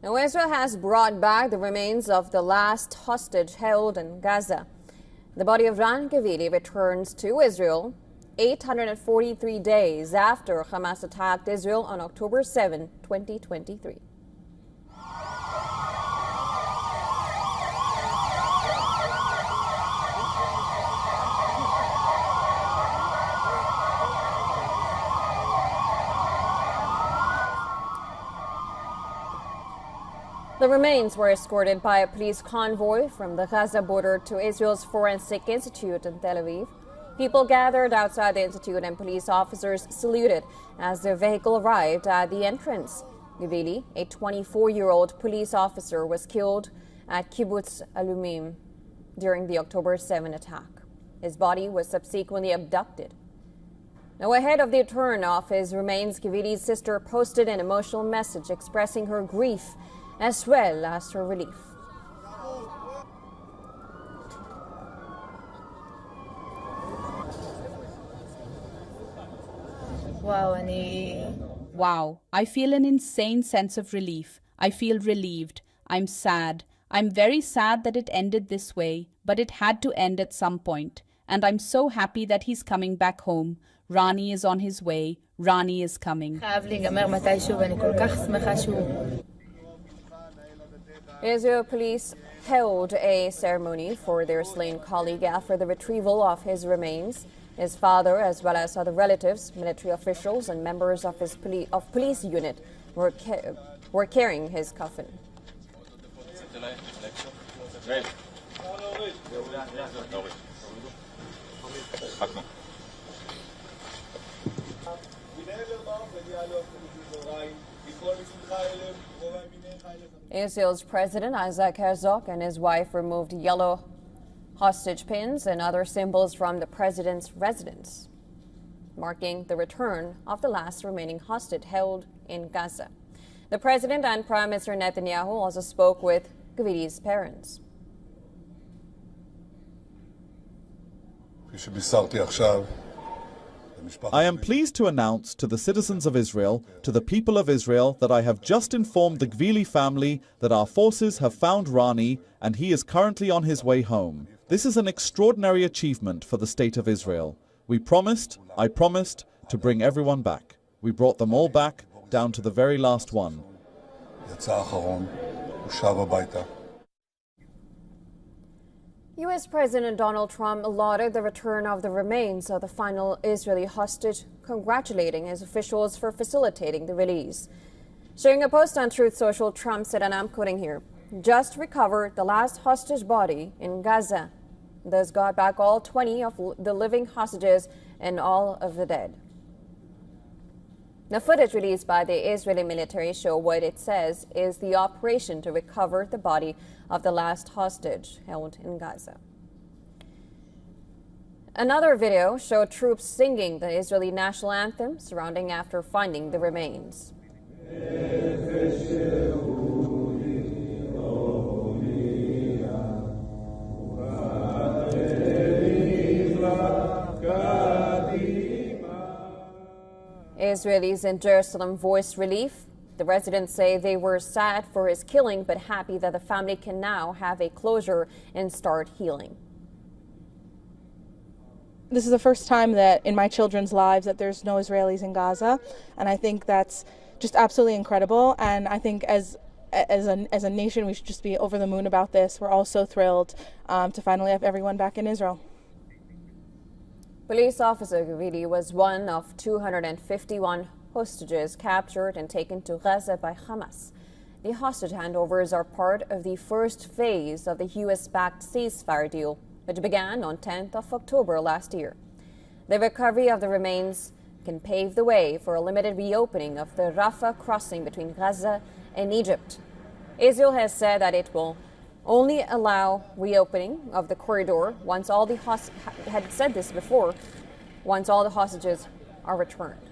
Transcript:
Now, Israel has brought back the remains of the last hostage held in Gaza. The body of Ran Gvili returns to Israel 843 days after Hamas attacked Israel on October 7, 2023. The remains were escorted by a police convoy from the Gaza border to Israel's Forensic Institute in Tel Aviv. People gathered outside the institute and police officers saluted as their vehicle arrived at the entrance. Gvili, a 24-year-old police officer, was killed at Kibbutz Alumim during the October 7 attack. His body was subsequently abducted. Now, ahead of the return of his remains, Gvili's sister posted an emotional message expressing her grief as well as her relief. Wow, I feel an insane sense of relief. I feel relieved. I'm sad. I'm very sad that it ended this way, but it had to end at some point. And I'm so happy that he's coming back home. Rani is on his way. Rani is coming. Israel police held a ceremony for their slain colleague after the retrieval of his remains. His father, as well as other relatives, military officials, and members of his police unit were carrying his coffin. Israel's President Isaac Herzog and his wife removed yellow hostage pins and other symbols from the president's residence, marking the return of the last remaining hostage held in Gaza. The president and Prime Minister Netanyahu also spoke with Gvili's parents. I am pleased to announce to the citizens of Israel, to the people of Israel, that I have just informed the Gvili family that our forces have found Rani and he is currently on his way home. This is an extraordinary achievement for the state of Israel. I promised to bring everyone back. We brought them all back, down to the very last one. U.S. President Donald Trump lauded the return of the remains of the final Israeli hostage, congratulating his officials for facilitating the release. Sharing a post on Truth Social, Trump said, and I'm quoting here, "Just recovered the last hostage body in Gaza. Thus got back all 20 of the living hostages and all of the dead." The footage released by the Israeli military show what it says is the operation to recover the body of the last hostage held in Gaza. Another video showed troops singing the Israeli national anthem surrounding after finding the remains. Israelis in Jerusalem voiced relief. The residents say they were sad for his killing, but happy that the family can now have a closure and start healing. This is the first time that in my children's lives that there's no Israelis in Gaza, and I think that's just absolutely incredible. And I think as a nation, we should just be over the moon about this. We're all so thrilled to finally have everyone back in Israel. Police officer Gvili was one of 251 hostages captured and taken to Gaza by Hamas. The hostage handovers are part of the first phase of the U.S.-backed ceasefire deal, which began on 10th of October last year. The recovery of the remains can pave the way for a limited reopening of the Rafah crossing between Gaza and Egypt. Israel has said that it will only allow reopening of the corridor once all the hostages are returned.